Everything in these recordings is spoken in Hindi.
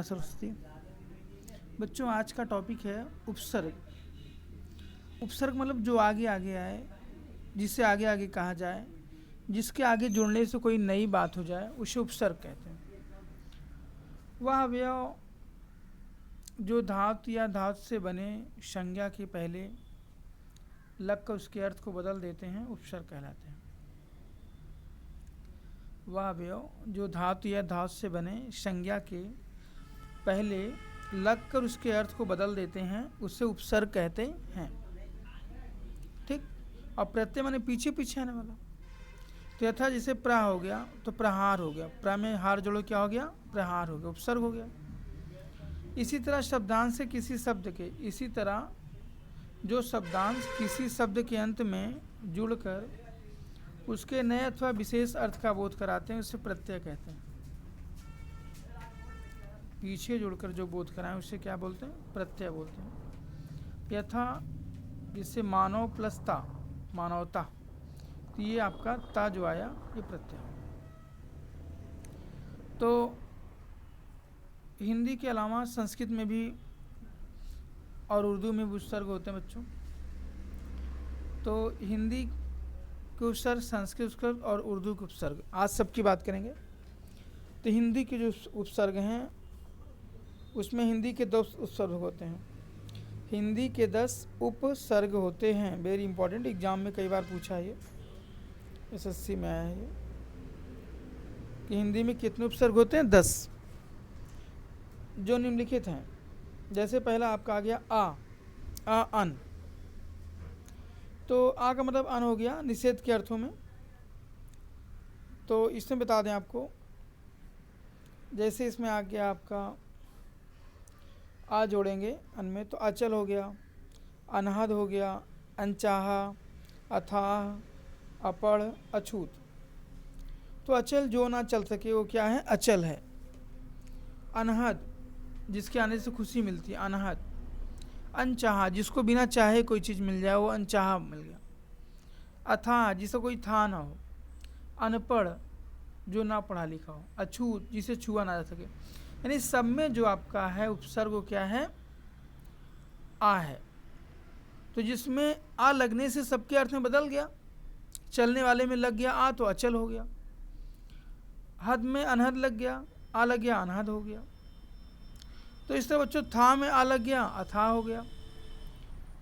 सरस्वती। बच्चों, आज का टॉपिक है उपसर्ग। उपसर्ग मतलब जो आगे आगे आए, जिससे आगे आगे कहा जाए, जिसके आगे जुड़ने से कोई नई बात हो जाए, उसे उपसर्ग कहते हैं। वह अवयव जो धातु या धातु से बने संज्ञा के पहले लग कर उसके अर्थ को बदल देते हैं, उपसर्ग कहलाते हैं। वह अवयव जो धातु या धातु से बने संज्ञा के पहले लग कर उसके अर्थ को बदल देते हैं, उससे उपसर्ग कहते हैं। ठीक। और प्रत्यय माने पीछे पीछे आने वाला। तो यथा जैसे प्र हो गया तो प्रहार हो गया, प्र में हार जोड़ो क्या हो गया, प्रहार हो गया, उपसर्ग हो गया। इसी तरह शब्दांश से किसी शब्द के, इसी तरह जो शब्दांश किसी शब्द के अंत में जुड़कर उसके नए अथवा विशेष अर्थ का बोध कराते हैं, उसे प्रत्यय कहते हैं। पीछे जुड़कर जो बोध कराएं उसे क्या बोलते हैं, प्रत्यय बोलते हैं। यथा जिससे मानव प्लस ता, मानवता, तो ये आपका ता जो आया ये प्रत्यय। तो हिंदी के अलावा संस्कृत में भी और उर्दू में भी उपसर्ग होते हैं बच्चों। तो हिंदी के उपसर्ग, संस्कृत उपसर्ग और उर्दू के उपसर्ग आज सबकी बात करेंगे। तो हिंदी के जो उपसर्ग हैं उसमें हिंदी के 10 उपसर्ग होते हैं। हिंदी के 10 उपसर्ग होते हैं। वेरी इंपॉर्टेंट, एग्जाम में कई बार पूछा है ये, एसएससी में आया है ये, कि हिंदी में कितने उपसर्ग होते हैं, 10, जो निम्नलिखित हैं। जैसे पहला आपका आ गया आ अन। तो आ का मतलब अन हो गया निषेध के अर्थों में। तो इसमें बता दें आपको, जैसे इसमें आ गया आपका आ जोड़ेंगे अन में तो अचल हो गया, अनहद हो गया, अनचाहा, अथाह, अपढ़, अछूत। तो अचल जो ना चल सके वो क्या है, अचल है। अनहद जिसके आने से खुशी मिलती है, अनहद। अनचाहा जिसको बिना चाहे कोई चीज़ मिल जाए, वो अनचाहा मिल गया। अथाह जिसे कोई था ना हो। अनपढ़ जो ना पढ़ा लिखा हो। अछूत जिसे छुआ ना जा सके। यानी सब में जो आपका है उपसर्ग वो क्या है, आ है। तो जिसमें आ लगने से सबके अर्थ में बदल गया। चलने वाले में लग गया आ तो अचल हो गया। हद में अनहद लग गया, आ लग गया अनहद हो गया। तो इस तरह बच्चों था में आ लग गया, अथा हो गया।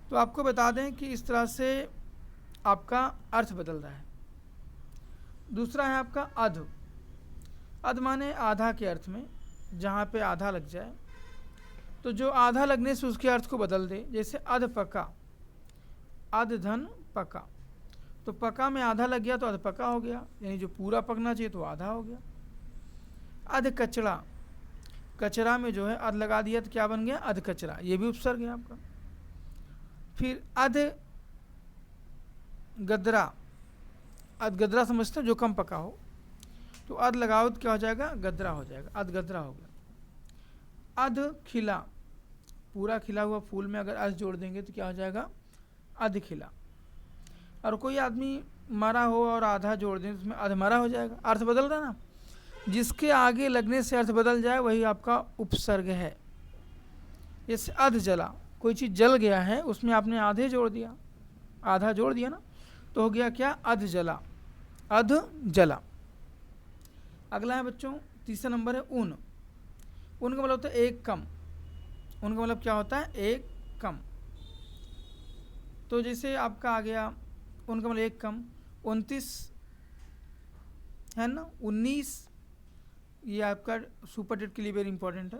तो आपको बता दें कि इस तरह से आपका अर्थ बदल रहा है। दूसरा है आपका अध। अध माने आधा के अर्थ में, जहाँ पे आधा लग जाए। तो जो आधा लगने से उसके अर्थ को बदल दे, जैसे अध पका, अध धन पका। तो पका में आधा लग गया तो अध पका हो गया, यानी जो पूरा पकना चाहिए तो आधा हो गया। अध कचड़ा, कचरा में जो है अध लगा दिया तो क्या बन गया, अध कचरा, ये भी उपसर्ग है आपका। फिर अध गदरा, अध गदरा समझते हो जो कम पका हो, तो अध लगाओ तो क्या हो जाएगा, गदरा हो जाएगा, अध गदरा हो गया। अध खिला, पूरा खिला हुआ फूल में अगर अध जोड़ देंगे तो क्या हो जाएगा, अध खिला। और कोई आदमी मरा हो और आधा जोड़ दें तो उसमें अधमरा हो जाएगा, अर्थ बदल रहा ना। जिसके आगे लगने से अर्थ बदल जाए वही आपका उपसर्ग है। जैसे अध जला, कोई चीज़ जल गया है उसमें आपने आधे जोड़ दिया, आधा जोड़ दिया ना, तो हो गया क्या, अध जला, अध जला। अगला है बच्चों, तीसरा नंबर है ऊन। ऊन का मतलब होता है एक कम। ऊन का मतलब क्या होता है, एक कम। तो जैसे आपका आ गया ऊन का मतलब एक कम, 29 है ना, 19, ये आपका सुपर टेट के लिए वेरी इंपॉर्टेंट है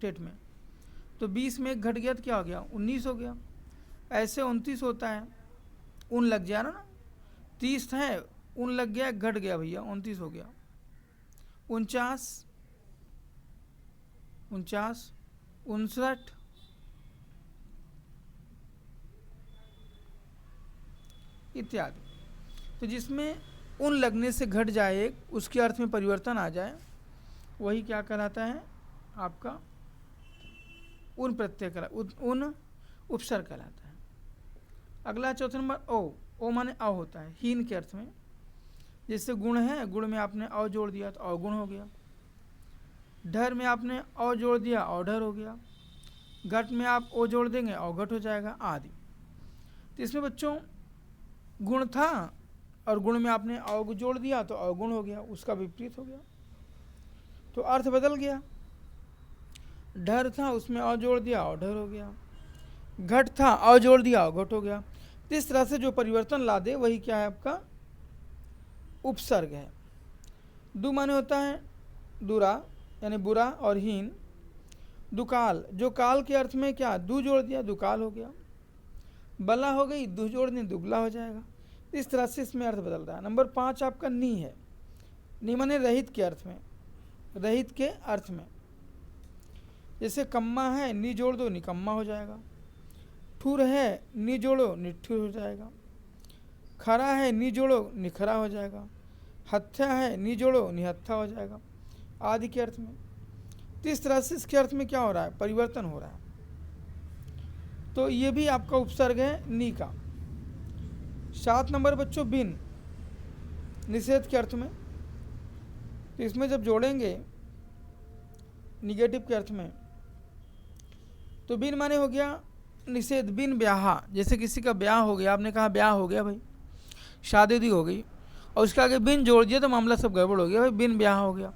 टेट में। तो 20 में एक घट गया तो क्या हो गया, 19 हो गया। ऐसे 29 होता है, ऊन लग जाए ना, 30 है ऊन लग गया, घट गया भैया, 29 हो गया। 49, 59 इत्यादि। तो जिसमें ऊन लगने से घट जाए, उसके अर्थ में परिवर्तन आ जाए, वही क्या कहलाता है आपका ऊन प्रत्यय ऊन उपसर्ग कहलाता है। अगला चौथा नंबर ओ माने अ होता है हीन के अर्थ में। जैसे गुण है, गुण में आपने अ जोड़ दिया तो अवगुण हो गया। ढर में आपने औ जोड़ दिया, औढर हो गया। घट में आप ओ जोड़ देंगे, अवघट हो जाएगा, आदि। तो इसमें बच्चों गुण था और गुण में आपने अवग जोड़ दिया तो अवगुण हो गया, उसका विपरीत हो गया, तो अर्थ बदल गया। ढर था उसमें अ जोड़ दिया, औढर हो गया। घट था, अ जोड़ दिया, अवघट हो गया। तो इस तरह से जो परिवर्तन ला दे वही क्या है आपका उपसर्ग है। दु माने होता है दुरा यानी बुरा और हीन। दुकाल, जो काल के अर्थ में क्या दु जोड़ दिया, दुकाल हो गया। बला हो गई, दु जोड़ दें दुबला हो जाएगा। इस तरह से इसमें अर्थ बदल रहा है। नंबर 5 आपका नी है। नी माने रहित के अर्थ में, रहित के अर्थ में। जैसे कम्मा है, नी जोड़ दो निकम्मा हो जाएगा। ठुर है, नी जोड़ो निठुर हो जाएगा। खरा है, नी जोड़ो निखरा हो जाएगा। हत्या है, नी जोड़ो निहत्था हो जाएगा, आदि के अर्थ में। तो इस तरह से इसके अर्थ में क्या हो रहा है, परिवर्तन हो रहा है। तो ये भी आपका उपसर्ग है नी का। 7 नंबर बच्चों बिन, निषेध के अर्थ में। तो इसमें जब जोड़ेंगे निगेटिव के अर्थ में तो बिन माने हो गया निषेध। बिन ब्याह, जैसे किसी का ब्याह हो गया, आपने कहा ब्याह हो गया भाई, शादी हो गई और उसके आगे बिन जोड़ दिया तो मामला सब गड़बड़ हो गया भाई, बिन ब्याह हो गया।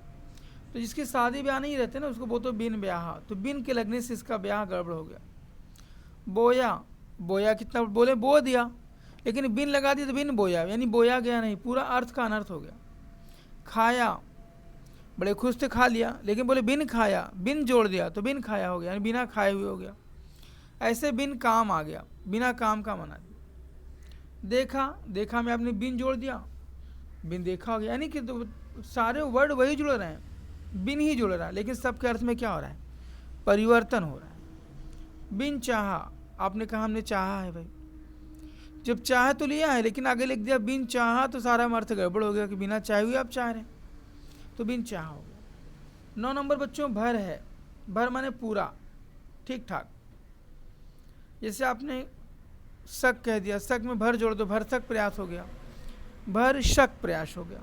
तो जिसकी शादी ब्याह नहीं रहते ना उसको बोलते बिन ब्याह, तो बिन के लगने से इसका ब्याह गड़बड़ हो गया। बोया, बोया कितना बोले बो दिया, लेकिन बिन लगा दिया तो बिन बोया, यानी बोया गया नहीं, पूरा अर्थ का अनर्थ हो गया। खाया, बड़े खुश थे खा लिया, लेकिन बोले बिन खाया, बिन जोड़ दिया तो बिन खाया हो गया, यानी बिना खाए हुए हो गया। ऐसे बिन काम आ गया, बिना काम का मना दिया। देखा, देखा में आपने बिन जोड़ दिया, बिन देखा हो गया, यानी कि तो सारे वर्ड वही जुड़ रहे हैं, बिन ही जुड़ रहा है, लेकिन सबके अर्थ में क्या हो रहा है, परिवर्तन हो रहा है। बिन चाहा, आपने कहा हमने चाहा है भाई, जब चाह तो लिया है लेकिन आगे लिख दिया बिन चाहा तो सारा अर्थ गड़बड़ हो गया कि बिना चाहे हुए आप चाह रहे हैं, तो बिन चाहा हो गया। 9 नंबर बच्चों भर है। भर माने पूरा, ठीक ठाक। जैसे आपने शक कह दिया, शक में भर जोड़ दो, भर शक प्रयास हो गया, भर शक प्रयास हो गया।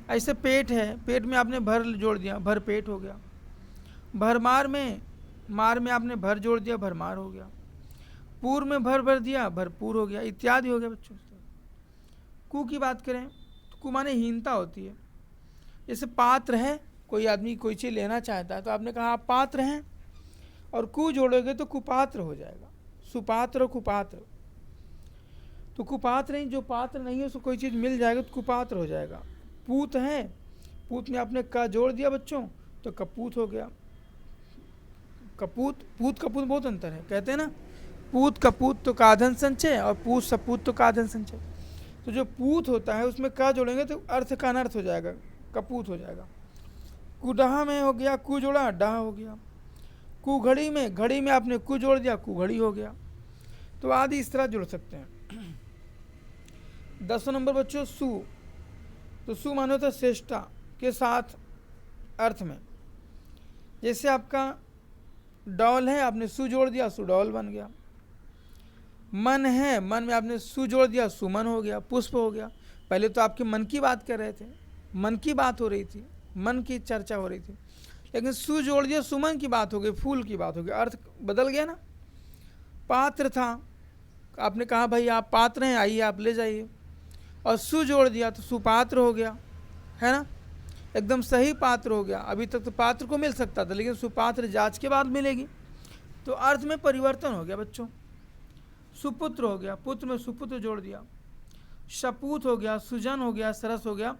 ऐसे पेट है, पेट में आपने भर जोड़ दिया, भर पेट हो गया। भरमार में, मार में आपने भर जोड़ दिया, भरमार हो गया। पूर में भर भर दिया, भरपूर हो गया, इत्यादि हो गया बच्चों। कु की बात करें तो कु माने हीनता होती है। जैसे पात्र है, कोई आदमी कोई चीज़ लेना चाहता है तो आपने कहा आप पात्र हैं, और कु जोड़ोगे तो कुपात्र हो जाएगा, सुपात्र और कुपात्र। तो कुपात्र नहीं, जो पात्र नहीं है उसको कोई चीज़ मिल जाएगा तो कुपात्र हो जाएगा। पूत है, पूत में आपने का जोड़ दिया बच्चों तो कपूत हो गया। कपूत, पूत कपूत बहुत अंतर है, कहते हैं ना पूत कपूत तो काधन संचय और पूत सपूत तो काधन संचय। तो जो पूत होता है उसमें का जोड़ेंगे तो अर्थ का अनर्थ हो जाएगा, कपूत हो जाएगा। कुडहा में हो गया कु जोड़ा, डहा हो गया। कुघड़ी में, घड़ी में आपने कु जोड़ दिया, कुघड़ी हो गया। तो आदि इस तरह जुड़ सकते हैं। 10 नंबर बच्चों सु, तो सु माने होता है श्रेष्ठता के साथ अर्थ में। जैसे आपका डॉल है, आपने सु जोड़ दिया, सुडौल बन गया। मन है, मन में आपने सु जोड़ दिया, सुमन हो गया, पुष्प हो गया। पहले तो आपके मन की बात कर रहे थे, मन की बात हो रही थी, मन की चर्चा हो रही थी, लेकिन सु जोड़ दिया, सुमन की बात हो गई, फूल की बात हो गई, अर्थ बदल गया ना। पात्र था, आपने कहा भाई आप पात्र हैं, आइए आप ले जाइए, और सु जोड़ दिया तो सुपात्र हो गया, है ना, एकदम सही पात्र हो गया। अभी तक तो पात्र को मिल सकता था लेकिन सुपात्र जांच के बाद मिलेगी, तो अर्थ में परिवर्तन हो गया बच्चों। सुपुत्र हो गया, पुत्र में सुपुत्र जोड़ दिया। शपूत हो गया, सुजन हो गया, सरस हो गया।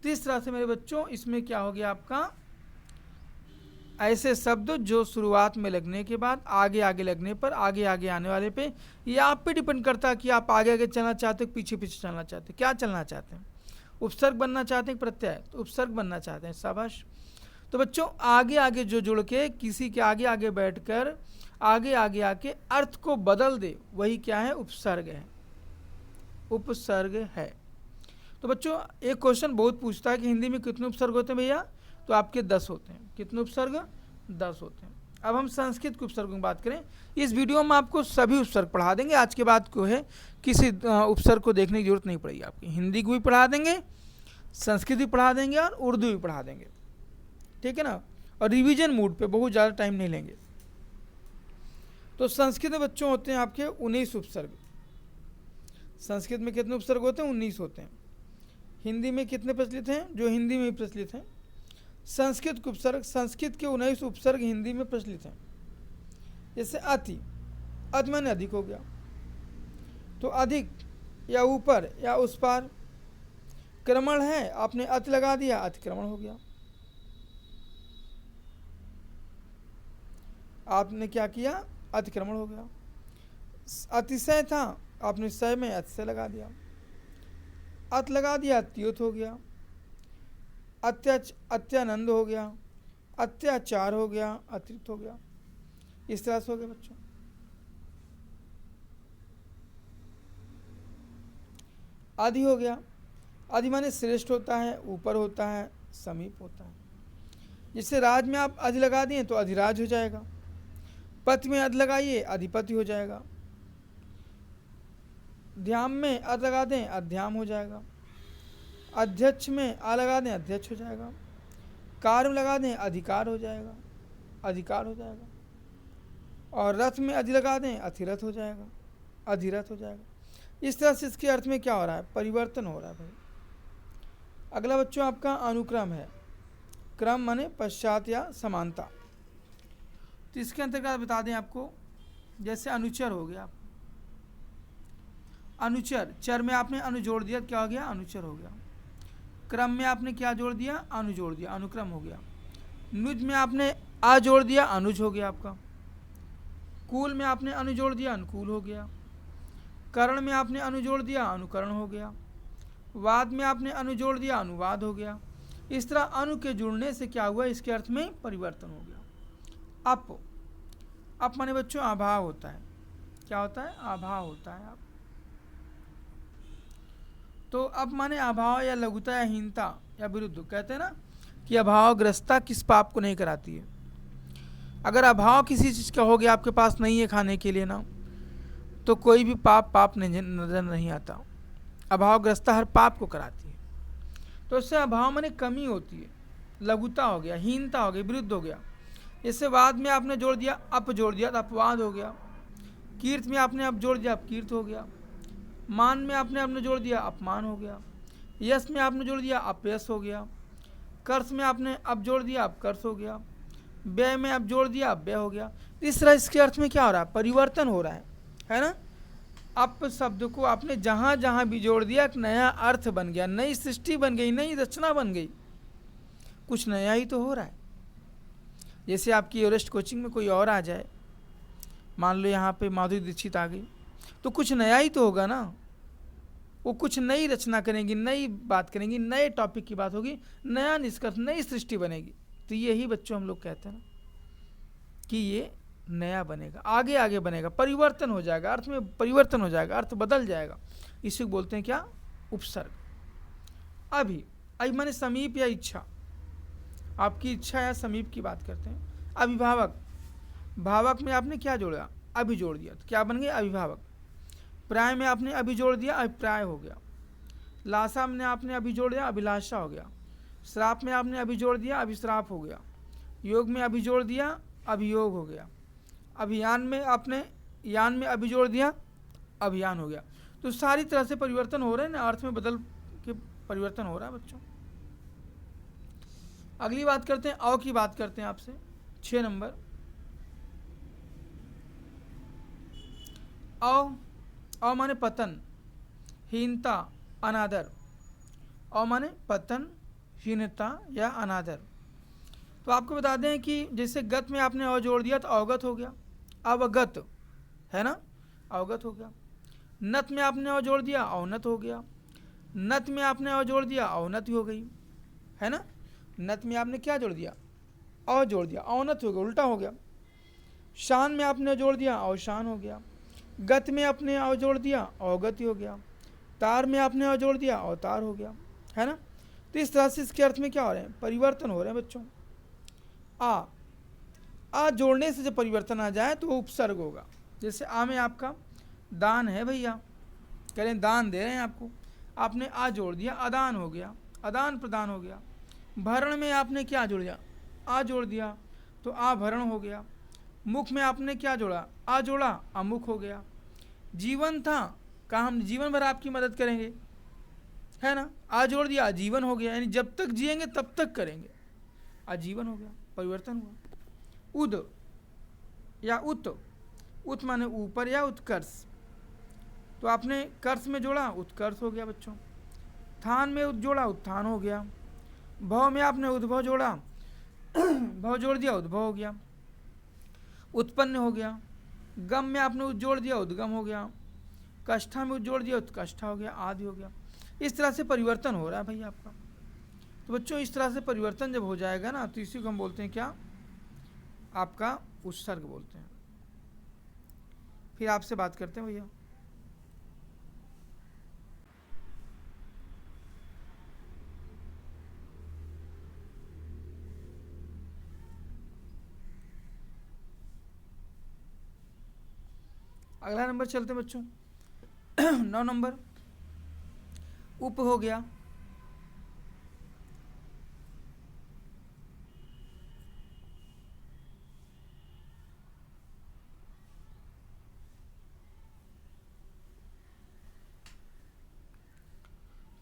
तो इस तरह से मेरे बच्चों इसमें क्या हो गया आपका, ऐसे शब्द जो शुरुआत में लगने के बाद आगे आगे लगने पर, आगे आगे आने वाले पे, ये आप पे डिपेंड करता है कि आप आगे आगे चलना चाहते हो, पीछे पीछे चलना चाहते हैं, क्या चलना चाहते हैं, उपसर्ग बनना चाहते हैं प्रत्यय, तो उपसर्ग बनना चाहते हैं, शाबाश। तो बच्चों आगे आगे जो जुड़ के किसी के आगे आगे बैठकर आगे आगे आके अर्थ को बदल दे, वही क्या है, उपसर्ग है, उपसर्ग है। तो बच्चों एक क्वेश्चन बहुत पूछता है कि हिंदी में कितने उपसर्ग होते हैं भैया, तो आपके 10 होते हैं। कितने उपसर्ग, 10 होते हैं। अब हम संस्कृत के उपसर्गों की बात करें, इस वीडियो में आपको सभी उपसर्ग पढ़ा देंगे। आज के बाद को है किसी उपसर्ग को देखने की जरूरत नहीं पड़ेगी आपकी, हिंदी को भी पढ़ा देंगे, संस्कृत भी पढ़ा देंगे और उर्दू भी पढ़ा देंगे, ठीक है ना। और रिवीजन मूड पे, बहुत ज़्यादा टाइम नहीं लेंगे। तो संस्कृत में बच्चों होते हैं आपके 19 उपसर्ग। संस्कृत में कितने उपसर्ग होते हैं? 19 होते हैं। हिंदी में कितने प्रचलित हैं? जो हिंदी में ही प्रचलित हैं। संस्कृत के उपसर्ग, संस्कृत के 19 उपसर्ग हिंदी में प्रचलित हैं। जैसे अति, अति माने अधिक हो गया, तो अधिक या ऊपर या उस पार। क्रमण है, आपने अति लगा दिया, अतिक्रमण हो गया। आपने क्या किया? अतिक्रमण हो गया। अतिशय था, आपने सय में अतिशय लगा दिया, अत लगा दिया, अत्युत हो गया। अत्यानंद हो गया, अत्याचार हो गया, अतिरिक्त हो गया। इस तरह से हो गया बच्चों। आदि हो गया, आदि माने श्रेष्ठ होता है, ऊपर होता है, समीप होता है। जिससे राज में आप अधि लगा दिए तो अधिराज हो जाएगा, पति में अध लगाइए अधिपति हो जाएगा, ध्यान में अध लगा दें अध्याम हो जाएगा, अध्यक्ष में आ लगा दें अध्यक्ष हो जाएगा, कार्य में लगा दें अधिकार हो जाएगा, अधिकार हो जाएगा, और रथ में अधि लगा दें अथिरथ हो जाएगा, अधिरथ हो जाएगा। इस तरह से इसके अर्थ में क्या हो रहा है? परिवर्तन हो रहा है भाई। अगला बच्चों आपका अनुक्रम है। क्रम माने पश्चात या समानता। तो इसके अंतर्गत बता दें आपको, जैसे अनुचर हो गया, अनुचर, चर में आपने अनु जोड़ दिया, क्या हो गया? अनुचर हो गया। क्रम में आपने क्या जोड़ दिया? अनु जोड़ दिया, अनुक्रम हो गया। नुज में आपने आ जोड़ दिया, अनुज हो गया आपका। कूल में आपने अनु जोड़ दिया, अनुकूल हो गया। करण में आपने अनु जोड़ दिया, अनुकरण हो गया। वाद में आपने अनु जोड़ दिया, अनुवाद हो गया। इस तरह अनु के जुड़ने से क्या हुआ? इसके अर्थ में परिवर्तन हो गया। अप माने बच्चों अभाव होता है। क्या होता है? अभाव होता है। तो अब माने अभाव या लघुता या हीनता या विरुद्ध। कहते हैं ना कि अभावग्रस्ता किस पाप को नहीं कराती है। अगर अभाव किसी चीज़ का हो गया, आपके पास नहीं है खाने के लिए ना, तो कोई भी पाप नजर नहीं आता। अभावग्रस्ता हर पाप को कराती है। तो इससे अभाव माने कमी होती है, लघुता हो गया, हीनता हो गई, विरुद्ध हो गया। इससे वाद में आपने जोड़ दिया, अप जोड़ दिया तो अपवाद हो गया। कीर्त में आपने अप जोड़ दिया, अपकीर्त हो गया। मान में आपने जोड़ दिया, अपमान हो गया। यश में आपने जोड़ दिया, अपयश हो गया। कर्ष में आपने अब जोड़ दिया, अपकर्ष हो गया। व्यय में अब जोड़ दिया, अपव्यय हो गया। इस तरह इसके अर्थ में क्या हो रहा है? परिवर्तन हो रहा है ना। अप शब्द को आपने जहाँ जहाँ भी जोड़ दिया, एक नया अर्थ बन गया, नई सृष्टि बन गई, नई रचना बन गई। कुछ नया ही तो हो रहा है। जैसे आपकी एवरेस्ट कोचिंग में कोई और आ जाए, मान लो यहाँ पे माधुरी दीक्षित आ गई, तो कुछ नया ही तो होगा ना। वो कुछ नई रचना करेंगी, नई बात करेंगी, नए टॉपिक की बात होगी, नया निष्कर्ष, नई सृष्टि बनेगी। तो यही बच्चों हम लोग कहते हैं ना कि ये नया बनेगा, आगे आगे बनेगा, परिवर्तन हो जाएगा, अर्थ में परिवर्तन हो जाएगा, अर्थ बदल जाएगा। इसी को बोलते हैं क्या? उपसर्ग। अभी माने समीप या इच्छा, आपकी इच्छा या समीप की बात करते हैं। अभिभावक, भावक में आपने क्या जोड़ा? अभी जोड़ दिया, तो क्या बन गया? अभिभावक। प्राय में आपने अभी जोड़ दिया, अभिप्राय हो गया। लाशा में आपने अभी जोड़ दिया, अभिलाषा हो गया। श्राप में आपने अभी जोड़ दिया, अभिश्राप हो गया। योग में अभी जोड़ दिया, अभियोग हो गया। अभियान में आपने यान में अभी जोड़ दिया, अभियान हो गया। तो सारी तरह से परिवर्तन हो रहे हैं ना, अर्थ में बदल के परिवर्तन हो रहा है बच्चों। अगली बात करते हैं, अव की बात करते हैं आपसे। 6 नंबर अव माने पतन, हीनता, अनादर। अव माने पतन, हीनता या अनादर। तो आपको बता दें कि जैसे गत में आपने अव जोड़ दिया तो अवगत हो गया, अवगत है ना, अवगत हो गया। नत में आपने अव जोड़ दिया, अवनत हो गया। नत में आपने अव जोड़ दिया, अवनति हो गई, है ना। नत में आपने क्या जोड़ दिया? अव जोड़ दिया, अवनत हो गया, उल्टा हो गया। शान में आपने जोड़ दिया, अवशान हो गया। गत में आपने अव जोड़ दिया, अवगति हो गया। तार में आपने अव जोड़ दिया, अवतार हो गया, है ना। तो इस तरह से इसके अर्थ में क्या हो रहे हैं? परिवर्तन हो रहे हैं बच्चों। आ जोड़ने से जब परिवर्तन आ जाए तो वो उपसर्ग होगा। जैसे आ में आपका दान है भैया, कह रहे हैं दान दे रहे हैं आपको, आपने आ जोड़ दिया, अदान हो गया, अदान प्रदान हो गया। भरण में आपने क्या जोड़ दिया? आ जोड़ दिया तो आभरण हो गया। मुख में आपने क्या जोड़ा, आ जोड़ा, अमुख हो गया। जीवन था, कहा हम जीवन भर आपकी मदद करेंगे, है ना, आ जोड़ दिया, आजीवन हो गया, यानी जब तक जिएंगे तब तक करेंगे, आजीवन हो गया, परिवर्तन हुआ। उद या उत माने ऊपर या उत्कर्ष, तो आपने कर्ष में जोड़ा, उत्कर्ष हो गया बच्चों। थान में उद जोड़ा, उत्थान हो गया। भव में आपने उद्भव जोड़ा, भव जोड़ दिया, उद्भव हो गया, उत्पन्न हो गया। गम में आपने उद जोड़ दिया, उद्गम हो गया। कष्ठा में उद जोड़ दिया, उत्कष्ठा हो गया, आदि हो गया। इस तरह से परिवर्तन हो रहा है भाई आपका। तो बच्चों इस तरह से परिवर्तन जब हो जाएगा ना, तो इसी को हम बोलते हैं क्या, आपका उत्सर्ग बोलते हैं। फिर आपसे बात करते हैं भैया। अगला नंबर चलते हैं बच्चों 9 नंबर उप हो गया।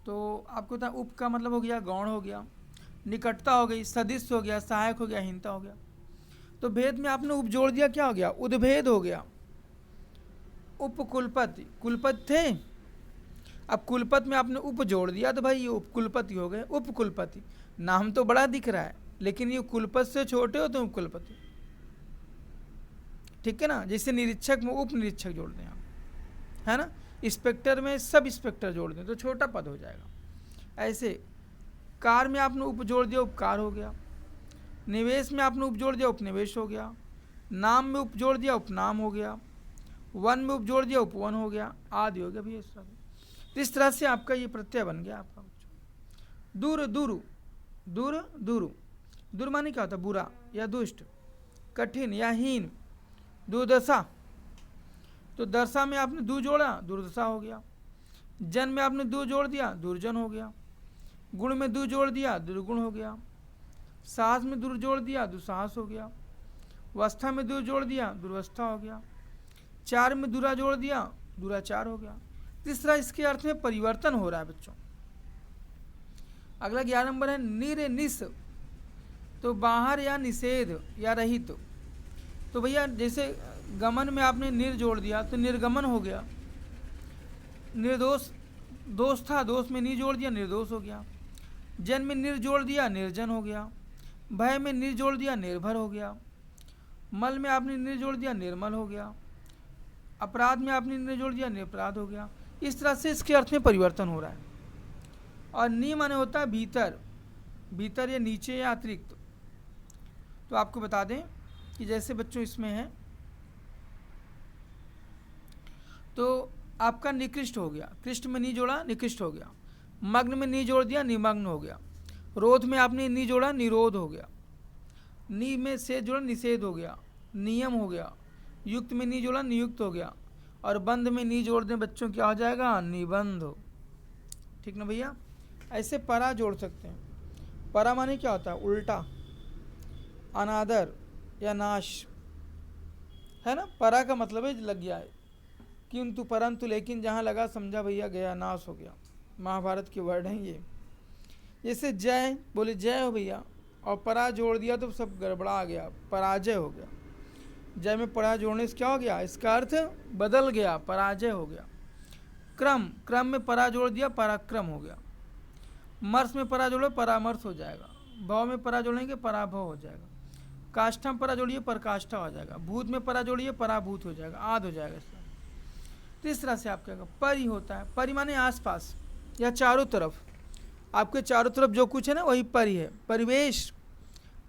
तो आपको पता उप का मतलब हो गया गौण हो गया, निकटता हो गई, सदिश हो गया, सहायक हो गया, हीनता हो गया। तो भेद में आपने उप जोड़ दिया, क्या हो गया, उद्भेद हो गया। उपकुलपति, कुलपति थे, अब कुलपति में आपने उप जोड़ दिया तो भाई ये उपकुलपति हो गए, उपकुलपति। नाम तो बड़ा दिख रहा है लेकिन ये कुलपति से छोटे हो तो उपकुलपति, ठीक है ना। जैसे निरीक्षक में उप निरीक्षक जोड़ दें आप, है ना, इंस्पेक्टर में सब इंस्पेक्टर जोड़ दें तो छोटा पद हो जाएगा। ऐसे कार में आपने उप जोड़ दिया, उपकार हो गया। निवेश में आपने उप जोड़ दिया, उपनिवेश हो गया। नाम में उप जोड़ दिया, उपनाम हो गया। वन में उप जोड़ दिया, उपवन हो गया, आदि हो गया भैया। इस तरह से, तो इस तरह से आपका ये प्रत्यय बन गया आपका। दूर दूर, दूर दूर, दूर माने क्या होता है, बुरा या दुष्ट, कठिन या हीन। दुर्दशा, तो दशा में आपने दू जोड़ा, दुर्दशा हो गया। जन में आपने दू जोड़ दिया, दुर्जन हो गया। गुण में दू जोड़ दिया, दुर्गुण हो गया। साहस में दूर जोड़ दिया, दुस्साहस हो गया। वस्था में दूर जोड़ दिया, दुर्वस्था हो गया। चार में दूरा जोड़ दिया, दुराचार हो गया। इस तरह इसके अर्थ में परिवर्तन हो रहा है बच्चों। अगला 11 नंबर है निर निस, तो बाहर या निषेध या रहित। तो भैया जैसे गमन में आपने निर जोड़ दिया तो निर्गमन हो गया। निर्दोष, दोष था, दोष में नि जोड़ दिया, निर्दोष हो गया। जन में निर जोड़ दिया, निर्जन हो गया। भय में निर जोड़ दिया, निर्भर हो गया। मल में आपने निर जोड़ दिया, निर्मल हो गया। अपराध में आपने निर जोड़ दिया, निरपराध हो गया। इस तरह से इसके अर्थ में परिवर्तन हो रहा है। और नी माने होता है भीतर, भीतर या नीचे या अतिरिक्त। तो आपको बता दें कि जैसे बच्चों इसमें है तो आपका निकृष्ट हो गया, कृष्ट में नी जोड़ा, निकृष्ट हो गया। मग्न में नी जोड़ दिया, निमग्न हो गया। रोध में आपने नी जोड़ा, निरोध हो गया। नी में से जोड़ा, निषेध हो गया, नियम हो गया। युक्त में नी जोड़ा, नियुक्त हो गया। और बंध में नी जोड़ दें बच्चों, क्या हो जाएगा, निबंध हो। ठीक ना भैया। ऐसे परा जोड़ सकते हैं। परा माने क्या होता है, उल्टा, अनादर या नाश, है ना। परा का मतलब है लग गया है, किंतु परंतु लेकिन, जहाँ लगा समझा भैया गया, नाश हो गया। महाभारत के वर्ड हैं ये। जैसे जय, बोले जय हो भैया, और परा जोड़ दिया तो सब गड़बड़ा गया, पराजय हो गया। जय में परा जोड़ने से क्या हो गया, इसका अर्थ बदल गया, पराजय हो गया। क्रम, क्रम में परा जोड़ दिया, पराक्रम हो गया। मर्स में परा जोड़ो, परामर्श हो जाएगा। भव में परा जोड़ेंगे, पराभव हो जाएगा। काष्ठा में परा जोड़िए, परकाष्ठा हो जाएगा। भूत में परा जोड़िए, पराभूत हो जाएगा, आद हो जाएगा। तो इस तरह से आप क्या, परि होता है। परि माने आसपास या चारों तरफ, आपके चारों तरफ जो कुछ है ना वही परि है। परिवेश,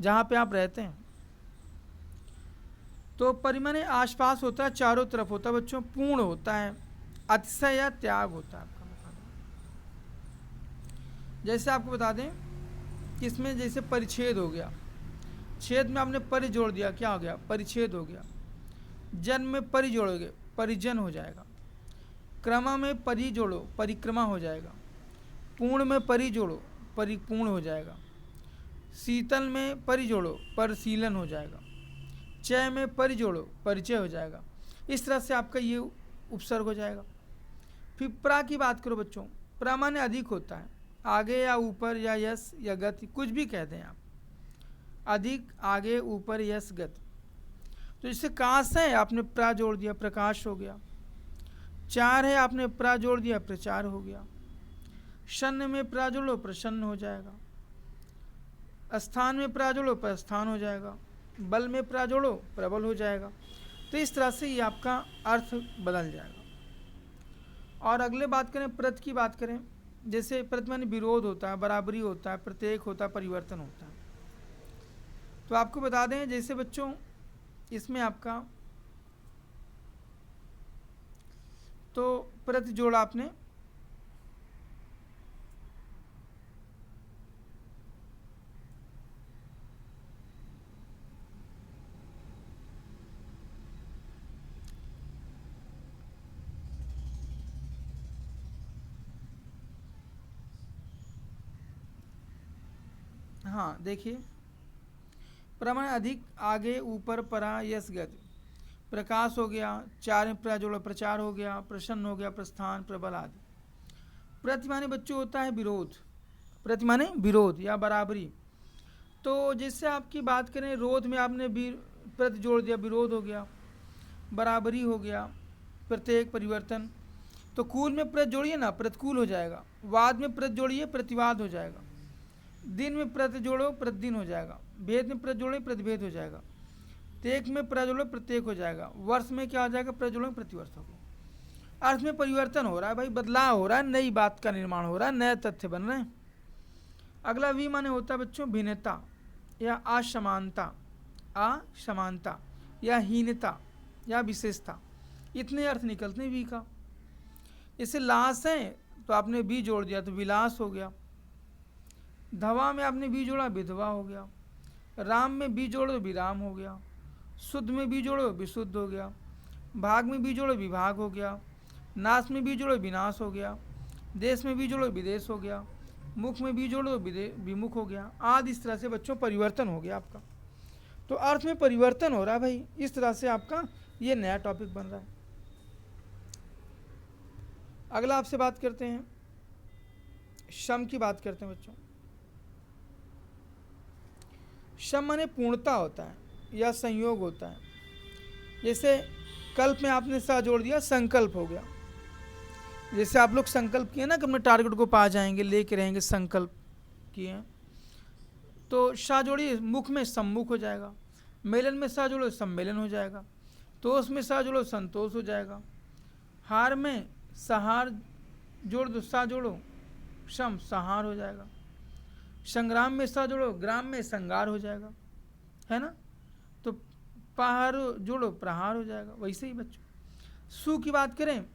जहाँ पे आप रहते हैं। तो परि माने आसपास होता है, चारों तरफ होता है बच्चों। पूर्ण होता है, अतिशय या त्याग होता है। आपका बता दें, जैसे आपको बता दें कि इसमें जैसे परिच्छेद हो गया, छेद में आपने परि जोड़ दिया, क्या हो गया, परिच्छेद हो गया। जन में परि जोड़ोगे, परिजन हो जाएगा। क्रमा में परि जोड़ो, परिक्रमा हो जाएगा। पूर्ण में परि जोड़ो, परिपूर्ण हो जाएगा। शीतल में परि जोड़ो परिशीलन हो जाएगा, चय में परि जोड़ो परिचय हो जाएगा। इस तरह से आपका ये उपसर्ग हो जाएगा। फिर प्रा की बात करो बच्चों, प्रा माने अधिक होता है, आगे या ऊपर या यश या गति कुछ भी कह दें आप, अधिक आगे ऊपर यश गति। तो जैसे काश है आपने प्रा जोड़ दिया प्रकाश हो गया, चार है आपने प्रा जोड़ दिया प्रचार हो गया, शन्न में प्रा जोड़ो प्रसन्न हो जाएगा, स्थान में प्रा जोड़ो प्रस्थान हो जाएगा, बल में प्रा जोड़ो प्रबल हो जाएगा। तो इस तरह से ये आपका अर्थ बदल जाएगा। और अगले बात करें प्रत की बात करें, जैसे प्रत माने विरोध होता है, बराबरी होता है, प्रत्येक होता है, परिवर्तन होता है। तो आपको बता दें जैसे बच्चों इसमें आपका तो प्रत जोड़ा आपने हाँ देखिए प्रमाण अधिक आगे ऊपर परा यश गति, प्रकाश हो गया, चार में प्रा जोड़ा प्रचार हो गया, प्रसन्न हो गया प्रस्थान प्रबल आदि। प्रति माने बच्चों होता है विरोध, प्रति माने विरोध या बराबरी। तो जैसे आपकी बात करें रोध में आपने प्रति जोड़ दिया विरोध हो गया, बराबरी हो गया, प्रत्येक परिवर्तन। तो कूल में प्रत जोड़िए ना प्रतिकूल हो जाएगा, वाद में प्रत जोड़िए प्रतिवाद हो जाएगा, दिन में प्रत जोड़ो प्रतिदिन हो जाएगा, भेद में प्रत जोड़ो प्रतिभेद हो जाएगा, तेक में प्रत जोड़ो प्रत्येक हो जाएगा, वर्ष में क्या हो जाएगा प्रत जोड़ो प्रतिवर्ष हो गया। अर्थ में परिवर्तन हो रहा है भाई, बदलाव हो रहा है, नई बात का निर्माण हो रहा है, नए तथ्य बन रहे हैं। अगला वी माने होता है बच्चों भिन्नता या असमानता, असमानता या हीनता या विशेषता, इतने अर्थ निकलते हैं वी का। इसे लाश है तो आपने बी जोड़ दिया तो विलास हो गया, धवा में आपने बी जोड़ा विधवा हो गया, राम में बी जोड़ो तो विराम हो गया, शुद्ध में बी जोड़ो विशुद्ध हो गया, भाग में बी जोड़ो विभाग हो गया, नाश में बी जोड़ो विनाश हो गया, देश में बी जोड़ो विदेश हो गया, मुख में बी जोड़ो विमुख हो गया आदि। इस तरह से बच्चों परिवर्तन हो गया आपका। तो अर्थ में परिवर्तन हो रहा है भाई, इस तरह से आपका ये नया टॉपिक बन रहा है। अगला आपसे बात करते हैं शम की बात करते हैं बच्चों। शम माने पूर्णता होता है या संयोग होता है। जैसे कल्प में आपने सा जोड़ दिया संकल्प हो गया। जैसे आप लोग संकल्प किए ना कि अपने टारगेट को पा जाएंगे, लेके रहेंगे, संकल्प किए हैं, तो सा जोड़िए मुख में सम्मुख हो जाएगा, मेलन में सा जोड़ो सम्मेलन हो जाएगा, तोष में सा जोड़ो संतोष हो जाएगा, हार में सहार जोड़ दो सा जोड़ो शम सहार हो जाएगा, संग्राम में सा जोड़ो ग्राम में संगार हो जाएगा, है ना। तो पहाड़ जोड़ो प्रहार हो जाएगा। वैसे ही बच्चों सु की बात करें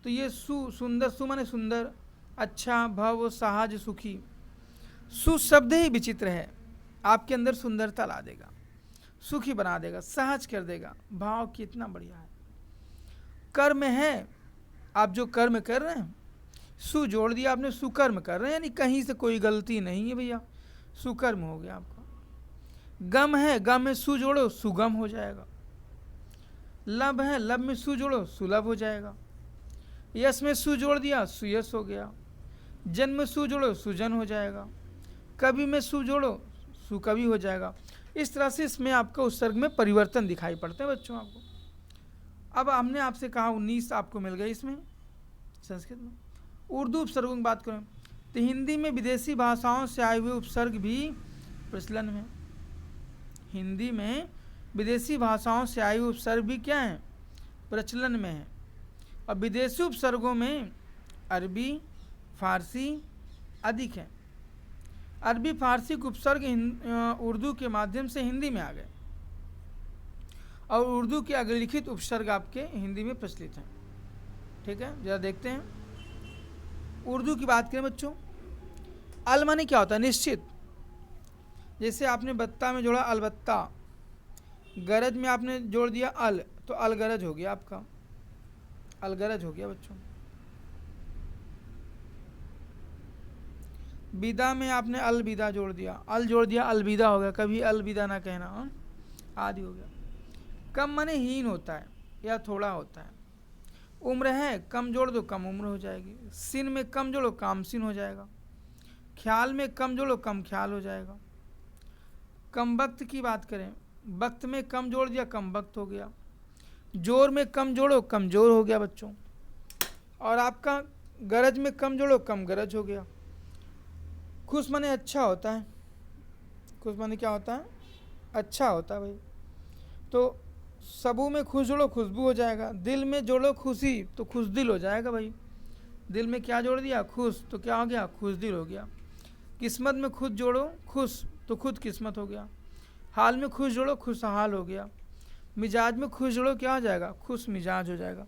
तो ये सु सुंदर, सु माने सुंदर, अच्छा, भव, सहज, सुखी। सु शब्द ही विचित्र है, आपके अंदर सुंदरता ला देगा, सुखी बना देगा, सहज कर देगा, भाव कितना बढ़िया है। कर्म है, आप जो कर्म कर रहे हैं सु जोड़ दिया आपने, सुकर्म कर रहे हैं, यानी कहीं से कोई गलती नहीं है भैया, सुकर्म हो गया आपका। गम है, गम में सु जोड़ो सुगम हो जाएगा। लब है, लब में सु जोड़ो सुलभ हो जाएगा। यश में सु जोड़ दिया सुयश हो गया। जन में सु जोड़ो सुजन हो जाएगा। कवि में सु जोड़ो सुकवि हो जाएगा। इस तरह से इसमें आपका उत्सर्ग में परिवर्तन दिखाई पड़ते हैं बच्चों आपको। अब हमने आपसे कहा 19 आपको मिल गए इसमें संस्कृत में। उर्दू उपसर्गों की बात करें तो हिंदी में विदेशी भाषाओं से आए हुए उपसर्ग भी प्रचलन में। हिंदी में विदेशी भाषाओं से आए हुए उपसर्ग भी क्या हैं, प्रचलन में है। और विदेशी उपसर्गों में अरबी फारसी अधिक है। अरबी फारसी के उपसर्ग उर्दू के माध्यम से हिंदी में आ गए और उर्दू के अग्रलिखित उपसर्ग आपके हिंदी में प्रचलित हैं। ठीक है, जरा देखते हैं उर्दू की बात करें बच्चों। अल माने क्या होता है, निश्चित। जैसे आपने बत्ता में जोड़ा अलबत्ता, गरज में आपने जोड़ दिया अल तो अलगरज हो गया आपका, अलगरज हो गया बच्चों। विदा में आपने अलविदा जोड़ दिया, अल जोड़ दिया, अलविदा हो गया, कभी अलविदा ना कहना, आदि हो गया। कम माने हीन होता है या थोड़ा होता है। उम्र है, कम जोड़ दो कम उम्र हो जाएगी। सिन में कम जोड़ो काम सिन हो जाएगा। ख्याल में कम जोड़ो कम ख्याल हो जाएगा। कम वक्त की बात करें, वक्त में कम जोड़ दिया कम वक्त हो गया। जोर में कम जोड़ो कम जोर हो गया बच्चों। और आपका गरज में कम जोड़ो कम गरज हो गया। खुश माने अच्छा होता है, खुश माने क्या होता है, अच्छा होता है भाई। तो सबू में खुश जोड़ो खुशबू हो जाएगा। दिल में जोड़ो खुशी तो खुश दिल हो जाएगा भाई। दिल में क्या जोड़ दिया, खुश, तो क्या हो गया, खुश दिल हो गया। किस्मत में खुद जोड़ो खुश तो खुद किस्मत हो गया। हाल में खुश जोड़ो खुशहाल हो गया। मिजाज में खुश जोड़ो क्या हो जाएगा, खुश मिजाज हो जाएगा।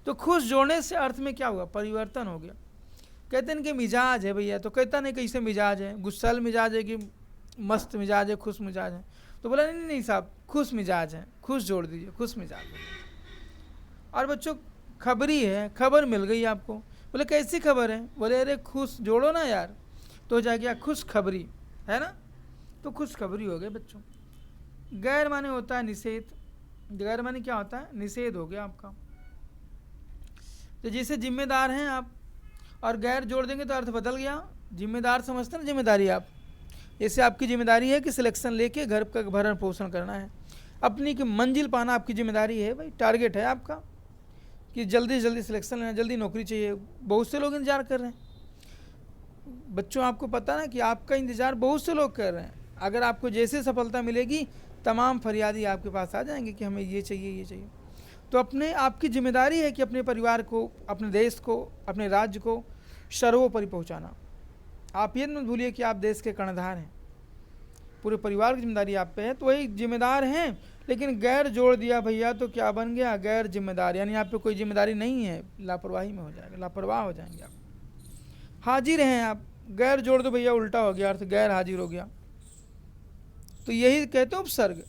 तो खुश जोड़ने से अर्थ में क्या हुआ, परिवर्तन हो गया। कहते हैं कि मिजाज है भैया, तो कहता नहीं कैसे मिजाज है, गुस्सल मिजाज है कि मस्त मिजाज है, खुश मिजाज है। तो बोला नहीं नहीं साहब, खुश मिजाज है, खुश जोड़ दीजिए, खुश मिजाज है। और बच्चों खबरी है, खबर मिल गई आपको। बोले कैसी खबर है, बोले अरे खुश जोड़ो ना यार, तो हो जाएगा खुश खबरी, है ना। तो खुश खबरी हो गए बच्चों। गैर माने होता है निषेध। गैर माने क्या होता है, निषेध हो गया आपका। तो जैसे जिम्मेदार हैं आप और गैर जोड़ देंगे तो अर्थ बदल गया। जिम्मेदार समझते ना जिम्मेदारी आप, जैसे आपकी जिम्मेदारी है कि सिलेक्शन लेके घर का भरण पोषण करना है, अपनी की मंजिल पाना आपकी जिम्मेदारी है भाई। टारगेट है आपका कि जल्दी से जल्दी सिलेक्शन लेना, जल्दी नौकरी चाहिए। बहुत से लोग इंतजार कर रहे हैं बच्चों, आपको पता ना कि आपका इंतजार बहुत से लोग कर रहे हैं। अगर आपको जैसे सफलता मिलेगी तमाम फरियादी आपके पास आ जाएंगे कि हमें ये चाहिए ये चाहिए। तो अपने आपकी जिम्मेदारी है कि अपने परिवार को, अपने देश को, अपने राज्य को सर्वोपरि पहुंचाना। आप ये मत भूलिए कि आप देश के कर्णधार हैं, पूरे परिवार की जिम्मेदारी आप पे है। तो वही जिम्मेदार हैं, लेकिन गैर जोड़ दिया भैया तो क्या बन गया, गैर जिम्मेदार, यानी आप पे कोई जिम्मेदारी नहीं है, लापरवाही में हो जाएगा, लापरवाह हो जाएंगे आप। हाजिर हैं आप, गैर जोड़ दो भैया उल्टा हो गया अर्थ, गैर हाजिर हो गया। तो यही कहते उपसर्ग।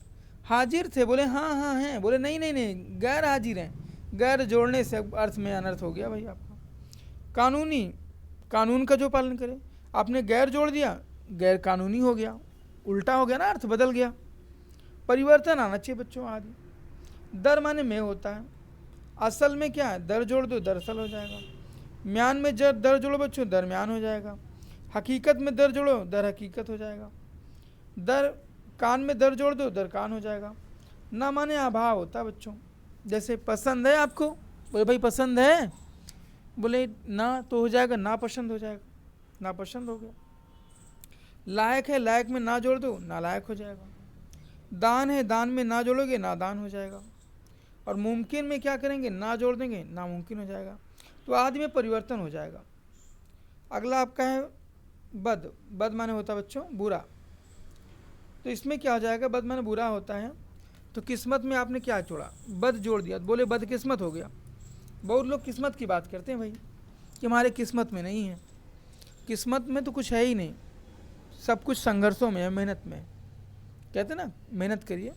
हाजिर थे, बोले हाँ हाँ हैं, बोले नहीं नहीं नहीं गैर हाजिर हैं। गैर जोड़ने से अर्थ में अनर्थ हो गया भाई आपका। कानूनी, कानून का जो पालन करे, आपने गैर जोड़ दिया गैर कानूनी हो गया, उल्टा हो गया ना, अर्थ बदल गया। परिवर्तन आना चाहिए बच्चों आदि। दर माने में होता है, असल में क्या है, दर जोड़ दो दरअसल हो जाएगा। म्यान में जब दर जोड़ो बच्चों दरम्यान हो जाएगा। हकीकत में दर जोड़ो दर हकीकत हो जाएगा। दर कान में दर जोड़ दो दर कान हो जाएगा। ना माने अभाव होता है बच्चों। जैसे पसंद है आपको, बोले भाई पसंद है, बोले ना तो हो जाएगा ना पसंद हो जाएगा, ना पसंद हो गया। लायक है, लायक में ना जोड़ दो नालायक हो जाएगा। दान है, दान में ना जोड़ोगे नादान हो जाएगा। और मुमकिन में क्या करेंगे, ना जोड़ देंगे नामुमकिन हो जाएगा। तो आदि में परिवर्तन हो जाएगा। अगला आपका है बद। बद माने होता है बच्चों बुरा। तो इसमें क्या हो जाएगा, बद माने बुरा होता है। तो किस्मत में आपने क्या जोड़ा, बद जोड़ दिया, बोले बद किस्मत हो गया। बहुत लोग किस्मत की बात करते हैं भाई कि हमारे किस्मत में नहीं है। किस्मत में तो कुछ है ही नहीं, सब कुछ संघर्षों में है, मेहनत में है। कहते ना मेहनत करिए,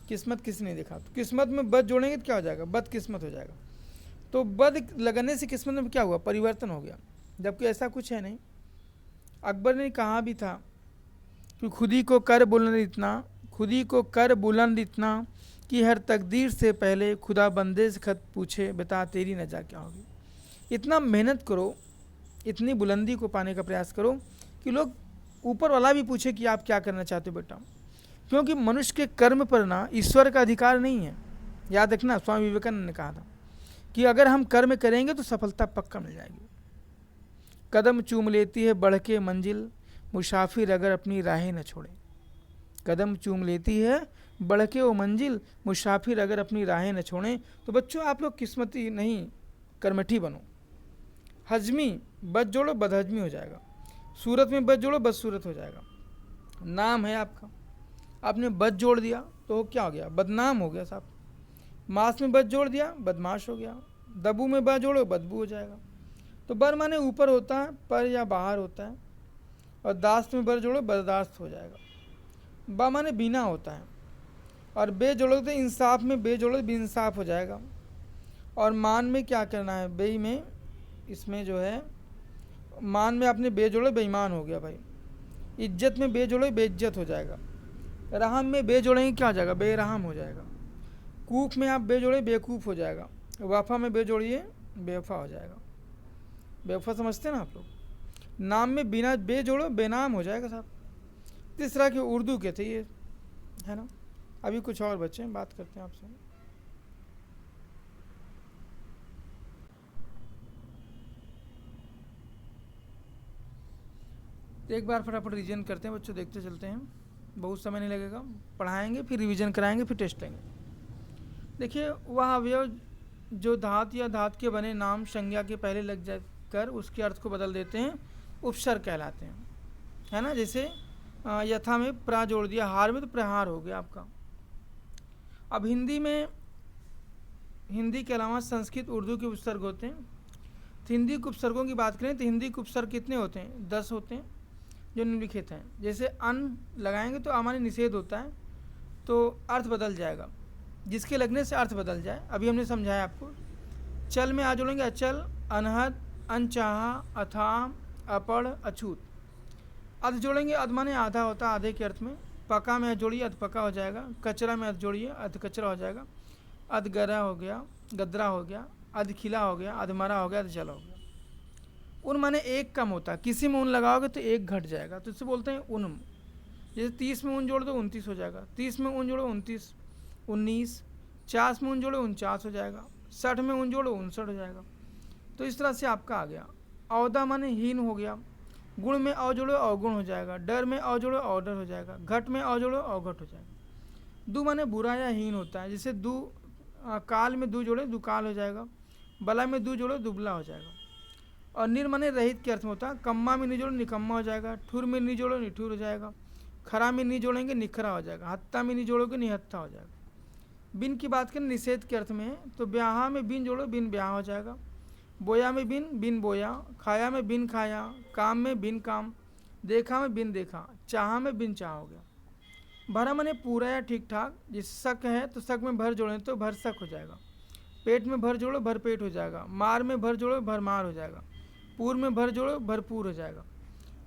किस्मत किसी ने देखा। तो किस्मत में बद जोड़ेंगे तो क्या हो जाएगा, बद किस्मत हो जाएगा। तो बद लगने से किस्मत में क्या हुआ, परिवर्तन हो गया, जबकि ऐसा कुछ है नहीं। अकबर ने कहा भी था कि खुदी को कर बुलंद इतना, खुदी को कर बुलंद इतना कि हर तकदीर से पहले खुदा बंदे से खत पूछे बता तेरी नजा क्या होगी। इतना मेहनत करो, इतनी बुलंदी को पाने का प्रयास करो कि लोग ऊपर वाला भी पूछे कि आप क्या करना चाहते हो बेटा। क्योंकि मनुष्य के कर्म पर ना ईश्वर का अधिकार नहीं है। याद रखना, स्वामी विवेकानंद ने कहा था कि अगर हम कर्म करेंगे तो सफलता पक्का मिल जाएगी। कदम चूम लेती है बढ़ के मंजिल, मुसाफिर अगर अपनी राहें न छोड़े। कदम चूम लेती है बढ़ के वो मंजिल, मुसाफिर अगर अपनी राहें न छोड़ें। तो बच्चों आप लोग किस्मती नहीं कर्मठी बनो। हजमी, बद जोड़ो बदहजमी हो जाएगा। सूरत में बद जोड़ो बदसूरत हो जाएगा। नाम है आपका, आपने बद जोड़ दिया तो क्या हो गया, बदनाम हो गया साहब। मास में बद जोड़ दिया बदमाश हो गया। दबू में बद जोड़ो बदबू हो जाएगा। तो बर माने ऊपर होता है, पर या बाहर होता है। और दास्त में बर जोड़ो बर्दाश्त हो जाएगा। बा माने बिना होता है। और बे जोड़ो तो इंसाफ में बे जोड़ो बेइंसाफ हो जाएगा। और मान में क्या करना है, बे में इसमें जो है मान में आपने बे जोड़े बेईमान हो गया भाई। इज्जत में बे जोड़े बेइज्जत हो जाएगा। रहम में बे जोड़ेंगे क्या हो जाएगा, बेरहम हो जाएगा। कूफ में आप बे जोड़े बेवकूफ़ हो जाएगा। वफ़ा में बे जोड़िए बेवफा हो जाएगा। बेवफा समझते हैं ना आप लोग। नाम में बिना बे जोड़ो बेनाम हो जाएगा साहब। इस तरह के उर्दू के थे ये, है ना। अभी कुछ और बच्चे हैं, बात करते हैं आपसे। एक बार फटाफट रिवीजन करते हैं बच्चों, देखते चलते हैं, बहुत समय नहीं लगेगा। पढ़ाएंगे फिर रिवीजन कराएंगे फिर टेस्ट लेंगे। देखिए, वह अवयव जो धातु या धातु के बने नाम संज्ञा के पहले लग जाकर उसके अर्थ को बदल देते हैं, उपसर्ग कहलाते हैं, है ना। जैसे यथा में प्रा जोड़ दिया, हार में तो प्रहार हो गया आपका। अब हिंदी के अलावा संस्कृत उर्दू के उपसर्ग होते हैं। तो हिंदी के उपसर्गों की बात करें तो हिंदी के उपसर्ग कितने होते हैं, 10 होते हैं जो निम्नलिखित हैं। जैसे अन लगाएंगे तो अमान्य निषेध होता है, तो अर्थ बदल जाएगा, जिसके लगने से अर्थ बदल जाए। अभी हमने समझाया आपको। चल में आ जोड़ेंगे अचल, अनहद, अनचाहा, अथाम, अपड़, अछूत। अध जोड़ेंगे, अध माने आधा होता है, आधे के अर्थ में। पका में जोड़िए अध पका हो जाएगा। कचरा में अध जोड़िए अध कचरा हो जाएगा। अध गरा हो गया, गदरा हो गया। अध खिला हो गया, अध मरा हो गया, अध जला हो गया। उन माने एक कम होता है, किसी में उन लगाओगे तो एक घट जाएगा, तो इससे बोलते हैं उन्म। जैसे 30 में उन जोड़ दो 29 हो जाएगा। 30 में उन जोड़ो 29, 19। 50 में उन जोड़ो 49 हो जाएगा। 60 में उन जोड़ो 59 हो जाएगा। तो इस तरह से आपका आ गया। औदा माने हीन हो गया। गुण में औ जोड़ो अवगुण हो जाएगा। डर में औ जोड़ो अवडर हो जाएगा। घट में औ जोड़ो अवघट हो जाएगा। दु माने बुरा या हीन होता है। जैसे काल में दु जोड़े दुकाल हो जाएगा। बला में दु जोड़ो दुबला हो जाएगा। और निर माने रहित के अर्थ में होता है। कम्मा में नी जोड़ो निकम्मा हो जाएगा। ठुर में नी जोड़ो निठुर हो जाएगा। खरा में नी जोड़ेंगे निखरा हो जाएगा। हत्ता में नी जोड़ोगे निहत्था हो जाएगा। बिन की बात करें निषेध के अर्थ में है, तो ब्याहा में बिन जोड़ो बिन ब्याह हो जाएगा। बोया में बिन बिन बोया। खाया में बिन खाया। काम में बिन काम। देखा में बिन देखा। चाहा में बिन चाह हो गया। भरा माने पूरा या ठीक ठाक। जिस शक है तो शक में भर जोड़ें तो भर शक हो जाएगा। पेट में भर जोड़ो भर पेट हो जाएगा। मार में भर जोड़ो भर मार हो जाएगा। पूर में भर जोड़ो भरपूर हो जाएगा।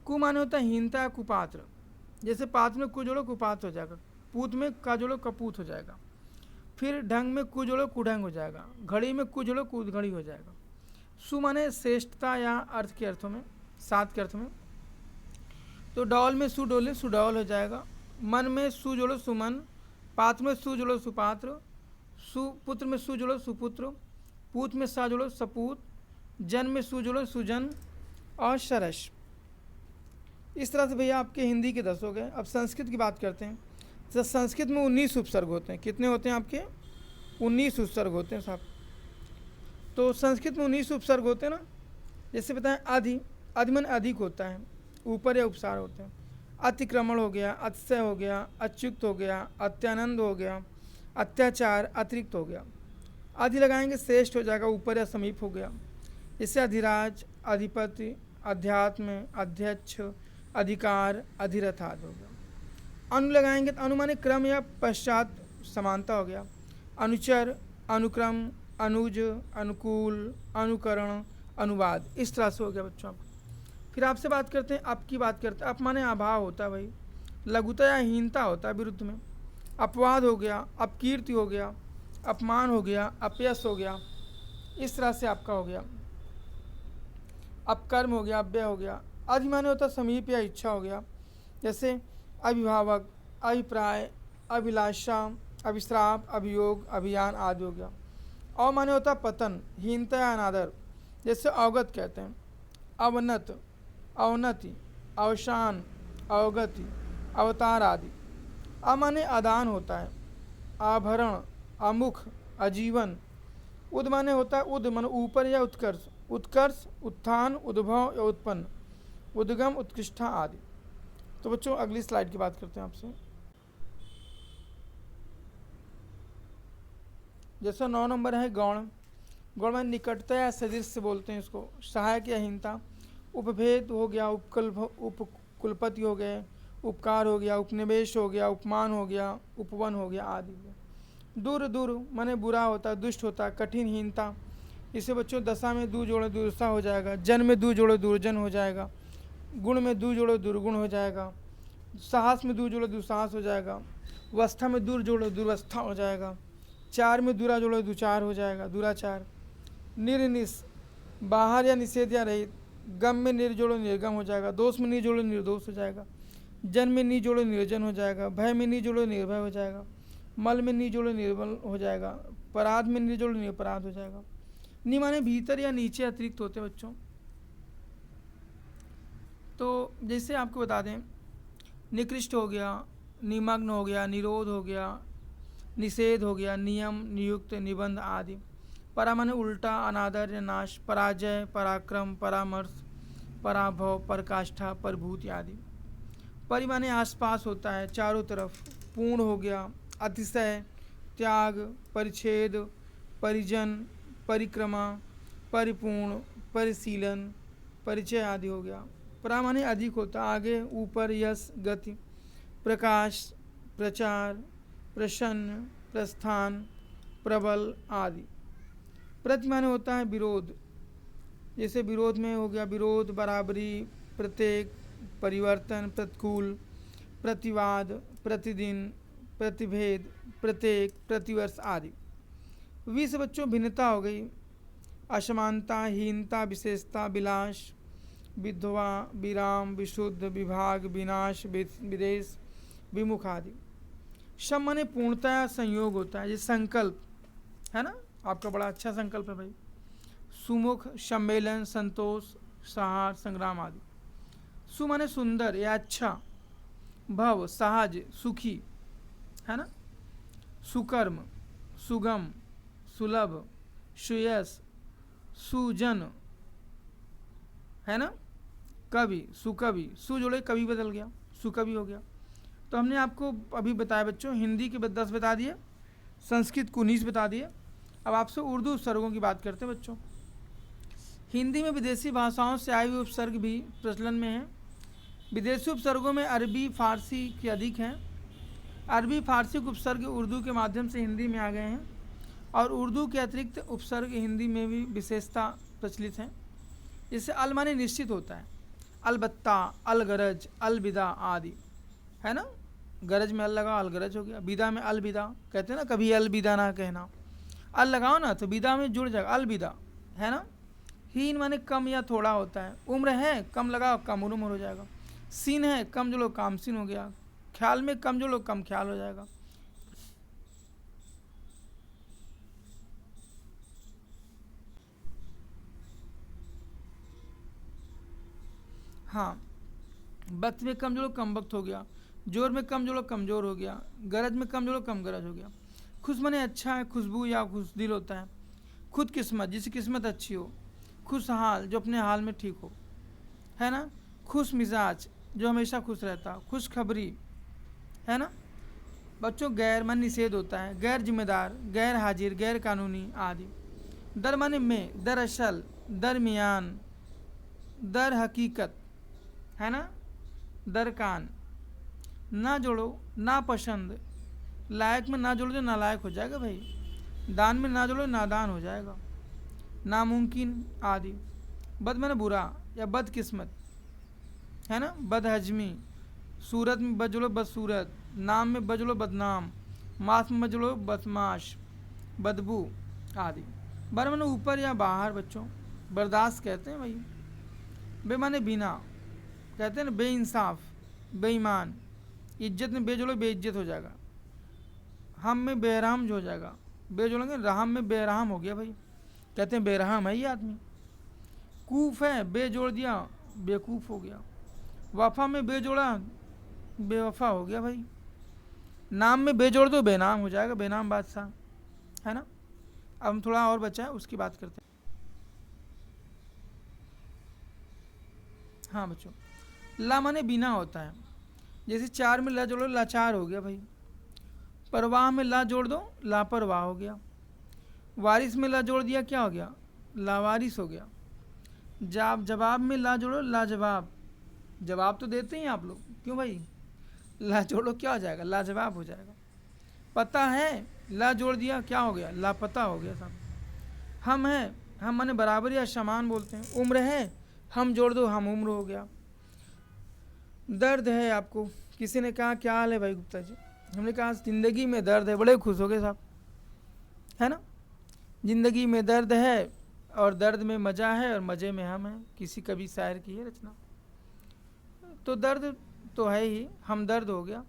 कु माने होता है हीनता या कुपात्र। जैसे पात्र में कु जोड़ो कुपात्र हो जाएगा। पूत में का जोड़ो कपूत हो जाएगा। फिर ढंग में कु जोड़ो कुढंग हो जाएगा। घड़ी में कु जोड़ो कूदघड़ी हो जाएगा। सु माने श्रेष्ठता या अर्थ के अर्थों में, सात के अर्थ में। तो डौल में सु डोले सुडौल हो जाएगा। मन में सु जोड़ो सुमन। पात्र में सु जोड़ो सुपात्र। सुपुत्र में सु जोड़ो सुपुत्र। पूत में सा जोड़ो सपूत। जन में सु जोड़ो सुजन और सरस। इस तरह से भैया आपके हिंदी के 10 हो गए। अब संस्कृत की बात करते हैं। तो संस्कृत में 19 उपसर्ग होते हैं। कितने होते हैं आपके, 19 उपसर्ग होते हैं साहब। तो संस्कृत में 19 उपसर्ग होते हैं ना। जैसे बताएं अधि, अधिमन अधिक होता है, ऊपर या उपसार होते हैं। अतिक्रमण हो गया, अतिशय हो गया, अच्युत हो गया, अत्यानंद हो गया, अत्याचार, अतिरिक्त हो गया। अधि लगाएंगे श्रेष्ठ हो जाएगा, ऊपर या समीप हो गया। जैसे अधिराज, अधिपति, अध्यात्म, अध्यक्ष, अधिकार, अधिरथ आदि हो गया। अनु लगाएंगे तो अनु माने क्रम या पश्चात समानता हो गया। अनुचर, अनुक्रम, अनुज, अनुकूल, अनुकरण, अनुवाद। इस तरह से हो गया बच्चों। फिर आपसे बात करते हैं अप की बात करते हैं। अप माने अभाव होता है भाई, लघुता या हीनता होता है विरुद्ध में। अपवाद हो गया, अपकीर्ति हो गया, अपमान हो गया, अपयश हो गया। इस तरह से आपका हो गया। अपकर्म हो गया, अव्यय हो गया। अधि माने होता समीप या इच्छा हो गया। जैसे अभिभावक, अभिप्राय, अभिलाषा, अभिश्राप, अभियोग, अभियान आदि हो गया। अव माने होता पतन, हीनता या अनादर। जैसे अवगत कहते हैं। अवनत, अवनति, अवसान, अवगति, अवतार आदि। अ माने आदान होता है, आभरण, अमुख, आजीवन। उद माने होता है उद माने ऊपर या उत्कर्ष, उत्कर्ष, उत्थान, उद्भव या उत्पन्न, उद्गम, उत्कृष्टा आदि। तो बच्चों अगली स्लाइड की बात करते हैं आपसे। जैसा 9 नंबर है गौण। गौण में निकटता या सदृश बोलते हैं इसको। सहायक या हीनता। उपभेद हो गया, उपकुलपति हो गए, उपकार हो गया, उपनिवेश हो गया, उपमान हो गया, उपवन हो गया आदि। दूर दूर माने बुरा होता है, दुष्ट होता है, कठिन, हीनता, इसे बच्चों दशा में दू जोड़ो दुर्दशा हो जाएगा, जन में दू जोड़ो दुर्जन हो जाएगा, गुण में दू जोड़ो दुर्गुण हो जाएगा, साहस में दू जोड़ो दुस्साहस हो जाएगा, वस्था में दूर जोड़ो दुर्वस्था हो जाएगा, चार में दूरा जोड़ो दुचार हो जाएगा, दुराचार, निर्निस बाहर या निषेध या रहित, गम में निर्जोड़ो निर्गम हो जाएगा, दोष में निर्जोड़ो निर्दोष हो जाएगा, जन में नी जोड़ो निर्जन हो जाएगा, भय में नी जोड़ो निर्भय हो जाएगा, मल में नी जोड़ो निर्बल हो जाएगा, पराध में नी जोड़ो निरपराध हो जाएगा। नी माने भीतर या नीचे अतिरिक्त होते हैं बच्चों। तो जैसे आपको बता दें, निकृष्ट हो गया, निमग्न हो गया, निरोध हो गया, निषेध हो गया, नियम, नियुक्त, निबंध आदि। परा माने उल्टा, अनादर या नाश, पराजय, पराक्रम, परामर्श, पराभव, परकाष्ठा, परभूति आदि। परि माने आसपास होता है, चारों तरफ, पूर्ण हो गया, अतिशय, त्याग, परिच्छेद, परिजन, परिक्रमा, परिपूर्ण, परिशीलन, परिचय आदि हो गया। परा माने अधिक होता, आगे, ऊपर, यश, गति, प्रकाश, प्रचार, प्रसन्न, प्रस्थान, प्रबल आदि। प्रति माने होता है विरोध, जैसे विरोध में हो गया विरोध, बराबरी, प्रत्येक, परिवर्तन, प्रतिकूल, प्रतिवाद, प्रतिदिन, प्रतिभेद, प्रत्येक, प्रतिवर्ष आदि। वी से बच्चों भिन्नता हो गई, असमानता, हीनता, विशेषता, विलास, विधवा, विराम, विशुद्ध, विभाग, विनाश, विदेश, विमुख आदि। शम माने पूर्णता या संयोग होता है, जैसे संकल्प है ना, आपका बड़ा अच्छा संकल्प है भाई, सुमुख, सम्मेलन, संतोष, सहार, संग्राम आदि। सु माने सुंदर या अच्छा, भव, सहज, सुखी है ना, सुकर्म, सुगम, सुलभ, सुयश, सुजन है ना, कवि, सुकवि, सु जोड़े कवि बदल गया, सुकवि हो गया। तो हमने आपको अभी बताया बच्चों, हिंदी के 10 बता दिए, संस्कृत को 19 बता दिए। अब आपसे उर्दू उपसर्गों की बात करते हैं बच्चों। हिंदी में विदेशी भाषाओं से आए हुए उपसर्ग भी प्रचलन में हैं। विदेशी उपसर्गों में अरबी, फारसी के अधिक हैं। अरबी, फारसी के उपसर्ग उर्दू के माध्यम से हिंदी में आ गए हैं, और उर्दू के अतिरिक्त उपसर्ग हिंदी में भी विशेषता प्रचलित हैं। जैसे अल माने निश्चित होता है, अलबत्ता, अलगरज, अलविदा आदि है ना, गरज में अल लगा, अलगरज हो गया। विदा में अलविदा, कहते हैं ना कभी अलविदा ना कहना, अल लगाओ ना तो विदा में जुड़ जाएगा, अलविदा है ना। हीन माने कम या थोड़ा होता है, उम्र है कम लगाओ, कम उम्र हो जाएगा। सीन है कम जो लोग काम सीन हो गया, ख्याल में कम जो लोग कम ख्याल हो जाएगा। हाँ, वक्त में कम जो लोग कम वक्त हो गया, जोर में कम जो लोग कमज़ोर हो गया, गरज में कम जो लोग कम गरज हो गया। खुश माने अच्छा है, खुशबू या खुशदिल होता है। खुद किस्मत, जिसकी किस्मत अच्छी हो। खुशहाल, जो अपने हाल में ठीक हो है ना। खुश मिजाज, जो हमेशा खुश रहता। खुशखबरी है ना बच्चों। गैर मन निषेध होता है, गैर जिम्मेदार, गैर हाजिर, गैर कानूनी आदि। दर माने में, दरअसल, दरमियान, दर हकीकत है ना, दरकान। ना जोड़ो, ना पसंद, लायक में ना जोड़ो तो नालायक हो जाएगा भाई। दान में ना जोड़ो नादान हो जाएगा। नामुमकिन आदि। बद माने बुरा या बदकिस्मत है ना, बदहजमी। सूरत में बजलो बदसूरत, नाम में बजलो बदनाम, मास में बजलो बदमाश, बदबू आदि। बर माने ऊपर या बाहर बच्चों, बर्दाश्त कहते हैं भाई। बे माने बिना, कहते हैं ना बेइंसाफ, बेईमान। इज्जत में बेजोड़ो बेइज्जत हो जाएगा। हम में बेरहम जो हो जाएगा, बेजोड़ेंगे रहम में बेरहम हो गया भाई, कहते हैं बेरहम है ये आदमी। कूफ है, बेजोड़ दिया बेकूफ़ हो गया। वफा में बेजोड़ा बेवफा हो गया भाई। नाम में बेजोड़ दो बेनाम हो जाएगा, बेनाम बादशाह है ना। अब हम थोड़ा और बचा है उसकी बात करते हैं। हाँ बच्चों, ला माने बिना होता है, जैसे चार में ला जोड़ो लाचार हो गया भाई। परवाह में ला जोड़ दो लापरवाह हो गया। वारिस में ला जोड़ दिया क्या हो गया, लावारिस हो गया। जवाब में ला जोड़ो लाजवाब, जवाब तो देते हैं आप लोग, क्यों भाई, ला जोड़ो क्या हो जाएगा, लाजवाब हो जाएगा। पता है, ला जोड़ दिया क्या हो गया, लापता हो गया साहब। हम हैं, हम माने बराबर या समान बोलते हैं। उम्र है, हम जोड़ दो हम उम्र हो गया। दर्द है आपको, किसी ने कहा क्या हाल है भाई गुप्ता जी, हमने कहा ज़िंदगी में दर्द है, बड़े खुश हो गए साहब, है ना। ज़िंदगी में दर्द है और दर्द में मज़ा है और मज़े में हम हैं, किसी कवि शायर की है रचना। तो दर्द तो है ही, हम दर्द हो गया।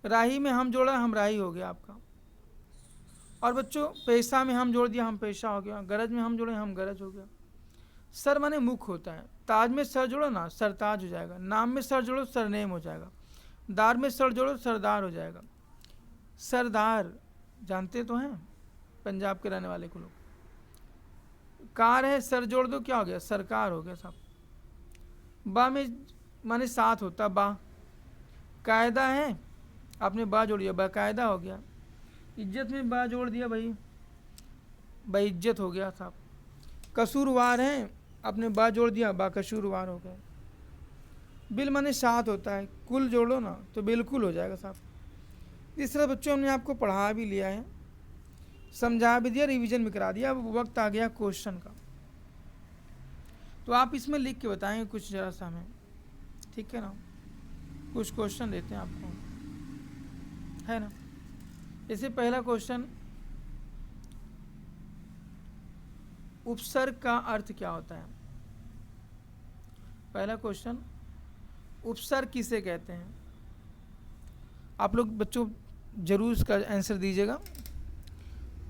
राही में हम जोड़ा, हम राही हो गया आपका। और बच्चों पैसा में हम जोड़ दिया, हम पैसा हो गया। गरज में हम जोड़े, हम गरज हो गया। सर माने मुख होता है, ताज में सर जोड़ो ना, सरताज हो जाएगा। नाम में सर जोड़ो, सरनेम हो जाएगा। दार में सर जोड़ो, सरदार हो जाएगा। सरदार जानते तो हैं, पंजाब के रहने वाले को लोग। कार है, सर जोड़ दो, क्या हो गया, सरकार हो गया साहब। बा में माने साथ होता, बा। कायदा है, आपने बा जोड़ दिया, बाकायदा हो गया। इज्जत में बा जोड़ दिया भाई, इज्जत हो गया साहब। कसूरवार है, आपने बा जोड़ दिया, बाकसूरवार हो गया। बिल माने साथ होता है, कुल जोड़ो ना तो बिल्कुल हो जाएगा साहब। तीसरा बच्चों हमने आपको पढ़ा भी लिया है, समझा भी दिया, रिवीजन भी करा दिया। अब वक्त आ गया क्वेश्चन का, तो आप इसमें लिख के बताएंगे कुछ जरा सा हमें, ठीक है ना। कुछ क्वेश्चन देते हैं आपको, है ना। जैसे पहला क्वेश्चन, उपसर्ग का अर्थ क्या होता है। पहला क्वेश्चन, उपसर्ग किसे कहते हैं। आप लोग बच्चों जरूर इसका आंसर दीजिएगा।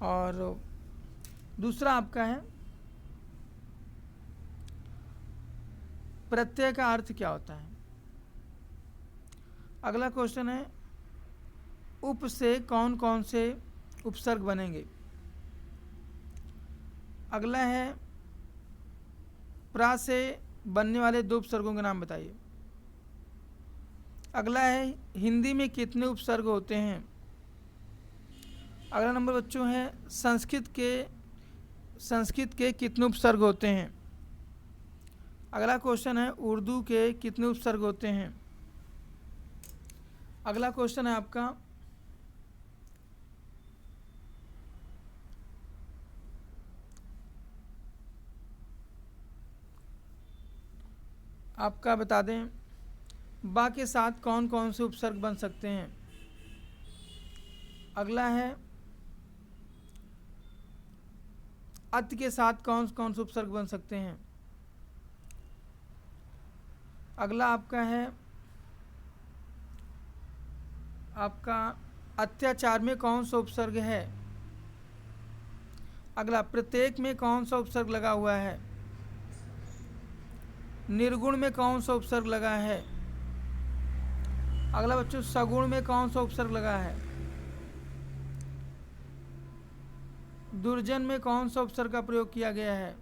और दूसरा आपका है, प्रत्यय का अर्थ क्या होता है। अगला क्वेश्चन है, उप से कौन कौन से उपसर्ग बनेंगे। अगला है, प्रा से बनने वाले दो उपसर्गों के नाम बताइए। अगला है, हिंदी में कितने उपसर्ग होते हैं। अगला नंबर बच्चों है, संस्कृत के कितने उपसर्ग होते हैं। अगला क्वेश्चन है, उर्दू के कितने उपसर्ग होते हैं। अगला क्वेश्चन है आपका बता दें, बा के साथ कौन कौन से उपसर्ग बन सकते हैं। अगला है, अत के साथ कौन कौन से उपसर्ग बन सकते हैं। अगला आपका है, आपका अत्याचार में कौन सा उपसर्ग है। अगला, प्रत्येक में कौन सा उपसर्ग लगा हुआ है। निर्गुण में कौन सा उपसर्ग लगा है। अगला बच्चों, सगुण में कौन सा उपसर्ग लगा है। दुर्जन में कौन सा उपसर्ग का प्रयोग किया गया है।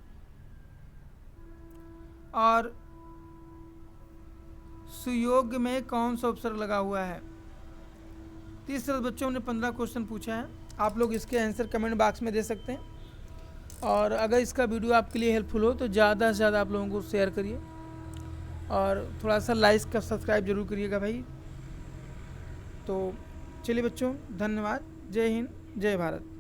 और सुयोग में कौन सा उपसर्ग लगा हुआ है। तीसरे बच्चों ने 15 क्वेश्चन पूछा है, आप लोग इसके आंसर कमेंट बॉक्स में दे सकते हैं। और अगर इसका वीडियो आपके लिए हेल्पफुल हो तो ज़्यादा से ज़्यादा आप लोगों को शेयर करिए और थोड़ा सा लाइक का सब्सक्राइब जरूर करिएगा भाई। तो चलिए बच्चों, धन्यवाद। जय हिंद, जय भारत।